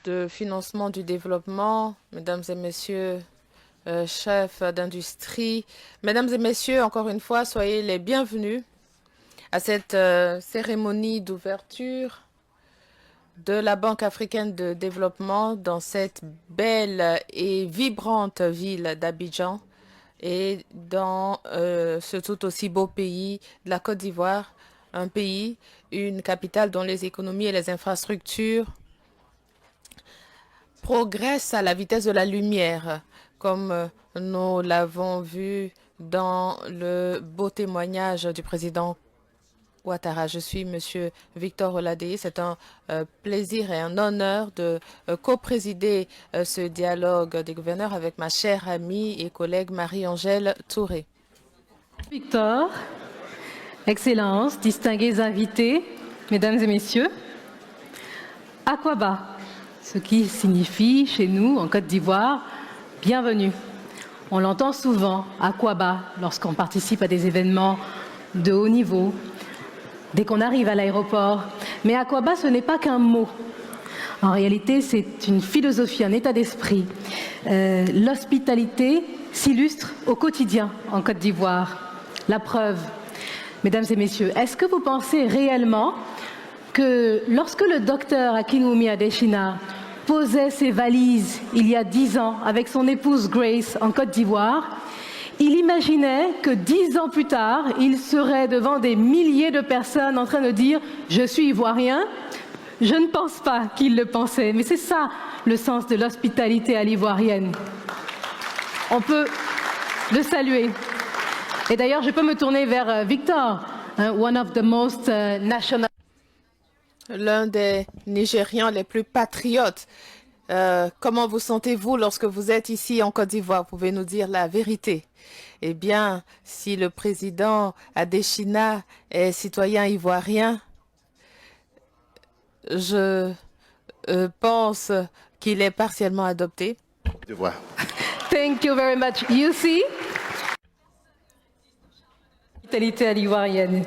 de financement du développement, mesdames et messieurs, chefs d'industrie, mesdames et messieurs, encore une fois, soyez les bienvenus à cette cérémonie d'ouverture de la Banque africaine de développement dans cette belle et vibrante ville d'Abidjan et dans ce tout aussi beau pays de la Côte d'Ivoire, un pays, une capitale dont les économies et les infrastructures progressent à la vitesse de la lumière, comme nous l'avons vu dans le beau témoignage du président Ouattara. Je suis Monsieur Victor Oladei. C'est un plaisir et un honneur de co-présider ce dialogue des gouverneurs avec ma chère amie et collègue Marie-Angèle Touré. Victor, Excellences, distingués invités, Mesdames et Messieurs, Akwaba, ce qui signifie chez nous, en Côte d'Ivoire, bienvenue. On l'entend souvent, Akwaba, lorsqu'on participe à des événements de haut niveau, dès qu'on arrive à l'aéroport. Mais Akwaba, ce n'est pas qu'un mot. En réalité, c'est une philosophie, un état d'esprit. L'hospitalité s'illustre au quotidien en Côte d'Ivoire. La preuve, mesdames et messieurs, est-ce que vous pensez réellement que lorsque le docteur Akinwumi Adesina posait ses valises il y a 10 ans avec son épouse Grace en Côte d'Ivoire, il imaginait que 10 ans plus tard, il serait devant des milliers de personnes en train de dire « Je suis ivoirien ». Je ne pense pas qu'il le pensait, mais c'est ça le sens de l'hospitalité à l'ivoirienne. On peut le saluer. Et d'ailleurs, je peux me tourner vers Victor, one of the most national. L'un des Nigérians les plus patriotes. Comment vous sentez-vous lorsque vous êtes ici en Côte d'Ivoire? Pouvez nous dire la vérité? Eh bien, si le président Adesina est citoyen ivoirien, je pense qu'il est partiellement adopté. Thank you very much. You see? Hospitalité à l'ivoirienne.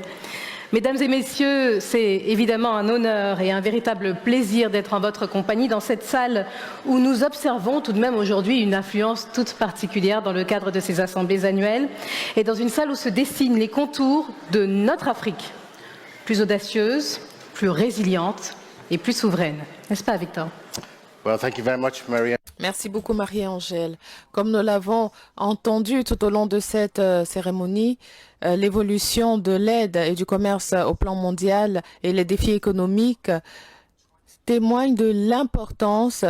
Mesdames et messieurs, c'est évidemment un honneur et un véritable plaisir d'être en votre compagnie dans cette salle où nous observons tout de même aujourd'hui une influence toute particulière dans le cadre de ces assemblées annuelles et dans une salle où se dessinent les contours de notre Afrique, plus audacieuse, plus résiliente et plus souveraine. N'est-ce pas, Victor? Well, thank you very much, Maria. Merci beaucoup, Marie-Angèle. Comme nous l'avons entendu tout au long de cette cérémonie, l'évolution de l'aide et du commerce au plan mondial et les défis économiques témoignent de l'importance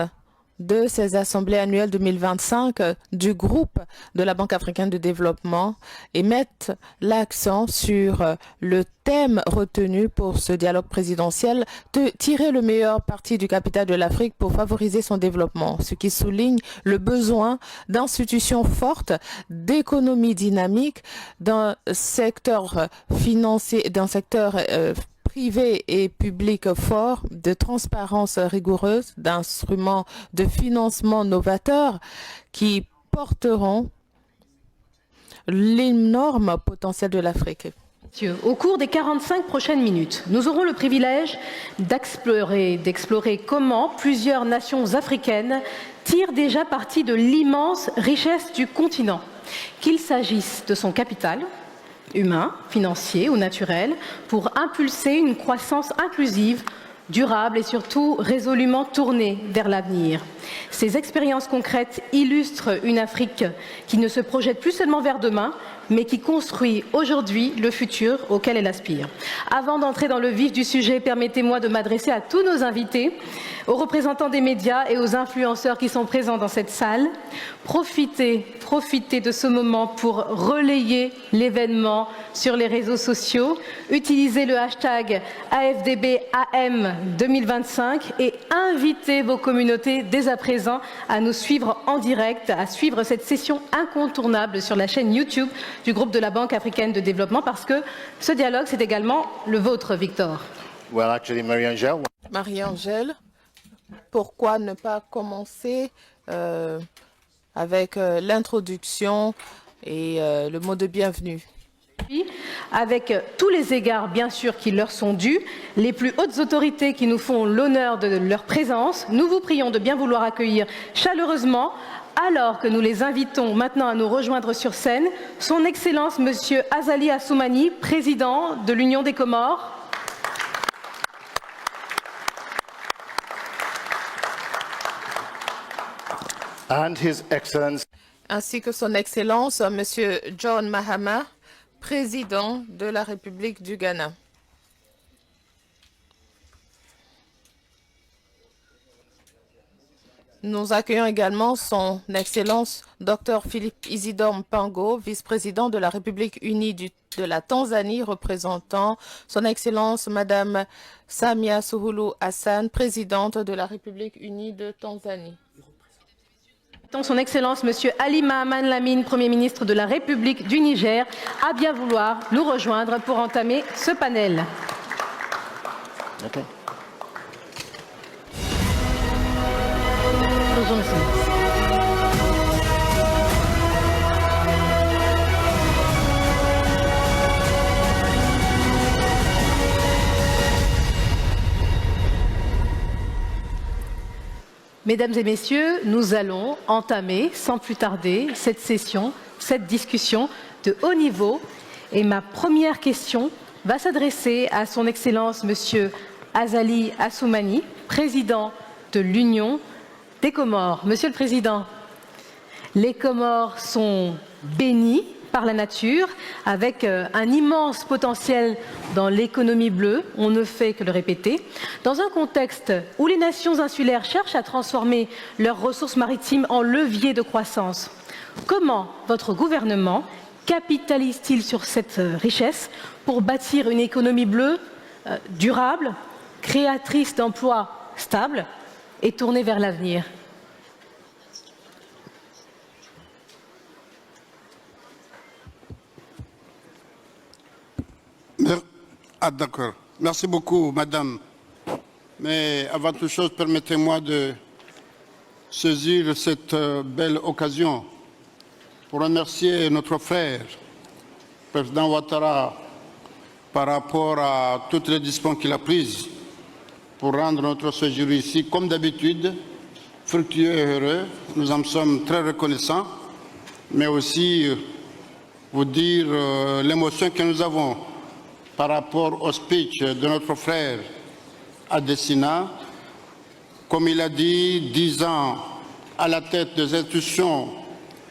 de ces assemblées annuelles 2025 du groupe de la Banque africaine de développement et mettent l'accent sur le thème retenu pour ce dialogue présidentiel de tirer le meilleur parti du capital de l'Afrique pour favoriser son développement, ce qui souligne le besoin d'institutions fortes, d'économies dynamiques, d'un secteur financier, d'un secteur privé et public fort, de transparence rigoureuse, d'instruments de financement novateurs qui porteront l'énorme potentiel de l'Afrique. Au cours des 45 prochaines minutes, nous aurons le privilège d'explorer comment plusieurs nations africaines tirent déjà parti de l'immense richesse du continent, qu'il s'agisse de son capital, humain, financier ou naturel, pour impulser une croissance inclusive, durable et surtout résolument tournée vers l'avenir. Ces expériences concrètes illustrent une Afrique qui ne se projette plus seulement vers demain, mais qui construit aujourd'hui le futur auquel elle aspire. Avant d'entrer dans le vif du sujet, permettez-moi de m'adresser à tous nos invités, aux représentants des médias et aux influenceurs qui sont présents dans cette salle. Profitez de ce moment pour relayer l'événement sur les réseaux sociaux. Utilisez le hashtag AFDBAM 2025 et invitez vos communautés dès à présent à nous suivre en direct, à suivre cette session incontournable sur la chaîne YouTube du groupe de la Banque africaine de développement, parce que ce dialogue, c'est également le vôtre, Victor. Well, actually, Marie-Angèle. Marie-Angèle, pourquoi ne pas commencer avec l'introduction et le mot de bienvenue? avec tous les égards bien sûr qui leur sont dus, les plus hautes autorités qui nous font l'honneur de leur présence, nous vous prions de bien vouloir accueillir chaleureusement, alors que nous les invitons maintenant à nous rejoindre sur scène, son Excellence Monsieur Azali Assoumani, président de l'Union des Comores. And His Excellency ainsi que son Excellence Monsieur John Mahama, président de la République du Ghana. Nous accueillons également son Excellence Dr Philippe Isidore Mpango, vice-président de la République unie de la Tanzanie, représentant son Excellence Madame Samia Suluhu Hassan, présidente de la République unie de Tanzanie. Son Excellence Monsieur Ali Mahaman Lamine, Premier ministre de la République du Niger, à bien vouloir nous rejoindre pour entamer ce panel. Okay. Mesdames et messieurs, nous allons entamer sans plus tarder cette session, cette discussion de haut niveau. Et ma première question va s'adresser à son Excellence Monsieur Azali Assoumani, président de l'Union des Comores. Monsieur le Président, les Comores sont bénies par la nature, avec un immense potentiel dans l'économie bleue, on ne fait que le répéter, dans un contexte où les nations insulaires cherchent à transformer leurs ressources maritimes en levier de croissance. Comment votre gouvernement capitalise-t-il sur cette richesse pour bâtir une économie bleue durable, créatrice d'emplois stables et tournée vers l'avenir ? Ah, d'accord. Merci beaucoup, madame. Mais avant toute chose, permettez-moi de saisir cette belle occasion pour remercier notre frère, le président Ouattara, par rapport à toutes les dispositions qu'il a prises pour rendre notre séjour ici, comme d'habitude, fructueux et heureux. Nous en sommes très reconnaissants, mais aussi vous dire l'émotion que nous avons par rapport au speech de notre frère Adesina. Comme il a dit, 10 ans à la tête des institutions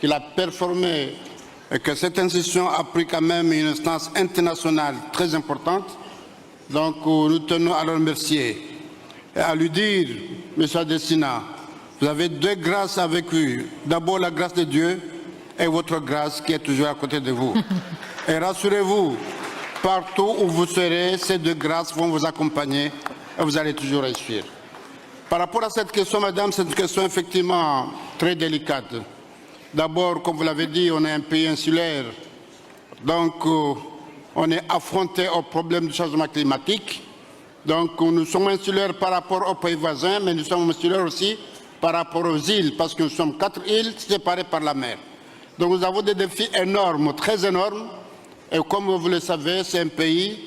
qu'il a performées et que cette institution a pris quand même une instance internationale très importante. Donc nous tenons à le remercier et à lui dire, M. Adesina, vous avez deux grâces avec lui. D'abord la grâce de Dieu et votre grâce qui est toujours à côté de vous. Et rassurez-vous, partout où vous serez, ces deux grâces vont vous accompagner et vous allez toujours réussir. Par rapport à cette question, madame, c'est une question effectivement très délicate. D'abord, comme vous l'avez dit, on est un pays insulaire, donc on est affronté au problème du changement climatique. Donc nous sommes insulaires par rapport aux pays voisins, mais nous sommes insulaires aussi par rapport aux îles, parce que nous sommes 4 îles séparées par la mer. Donc nous avons des défis énormes, très énormes. Et comme vous le savez, c'est un pays,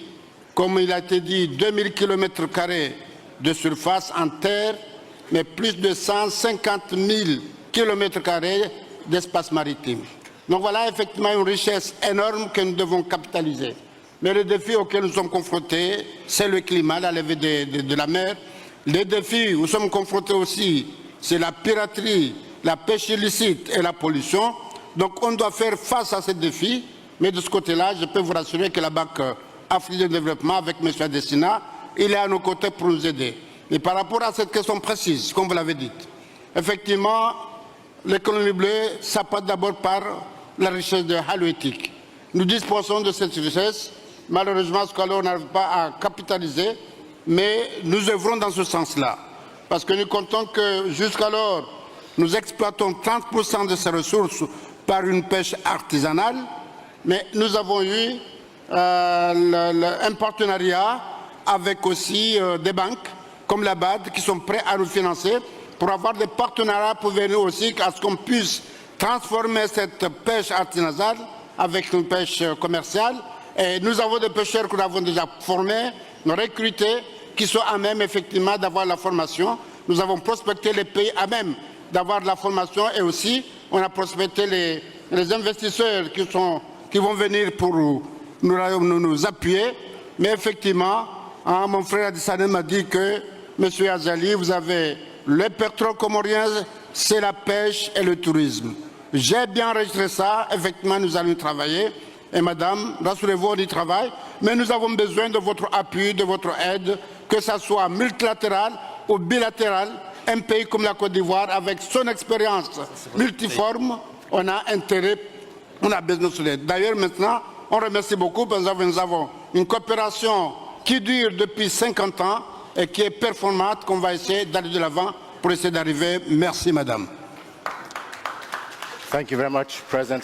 comme il a été dit, 2000 km² de surface en terre, mais plus de 150 000 km² d'espace maritime. Donc voilà effectivement une richesse énorme que nous devons capitaliser. Mais le défi auquel nous sommes confrontés, c'est le climat, la levée de la mer. Les défis où nous sommes confrontés aussi, c'est la piraterie, la pêche illicite et la pollution. Donc on doit faire face à ces défis. Mais de ce côté-là, je peux vous rassurer que la Banque africaine de développement, avec M. Adesina, il est à nos côtés pour nous aider. Et par rapport à cette question précise, comme vous l'avez dit, effectivement, l'économie bleue, ça passe d'abord par la richesse halieutiques. Nous disposons de cette richesse. Malheureusement, ce qu'on n'arrive pas à capitaliser, mais nous œuvrons dans ce sens-là. Parce que nous comptons que jusqu'alors, nous exploitons 30% de ces ressources par une pêche artisanale. Mais nous avons eu un partenariat avec aussi des banques comme la BAD qui sont prêts à nous financer pour avoir des partenariats pour venir aussi à ce qu'on puisse transformer cette pêche artisanale avec une pêche commerciale. Et nous avons des pêcheurs que nous avons déjà formés, recrutés, qui sont à même effectivement d'avoir la formation. Nous avons prospecté les pays à même d'avoir de la formation et aussi on a prospecté les investisseurs qui vont venir pour nous appuyer. Mais effectivement, mon frère Adissane m'a dit que, Monsieur Azali, vous avez le pétrole comorien, c'est la pêche et le tourisme. J'ai bien enregistré ça, effectivement nous allons travailler. Et madame, rassurez-vous, on y travaille, mais nous avons besoin de votre appui, de votre aide, que ce soit multilatéral ou bilatéral. Un pays comme la Côte d'Ivoire, avec son expérience multiforme, on a intérêt, on a besoin de cela. D'ailleurs, maintenant, on remercie beaucoup parce que nous avons une coopération qui dure depuis 50 ans et qui est performante, qu'on va essayer d'aller de l'avant pour essayer d'arriver. Merci, madame. Thank you very much, President.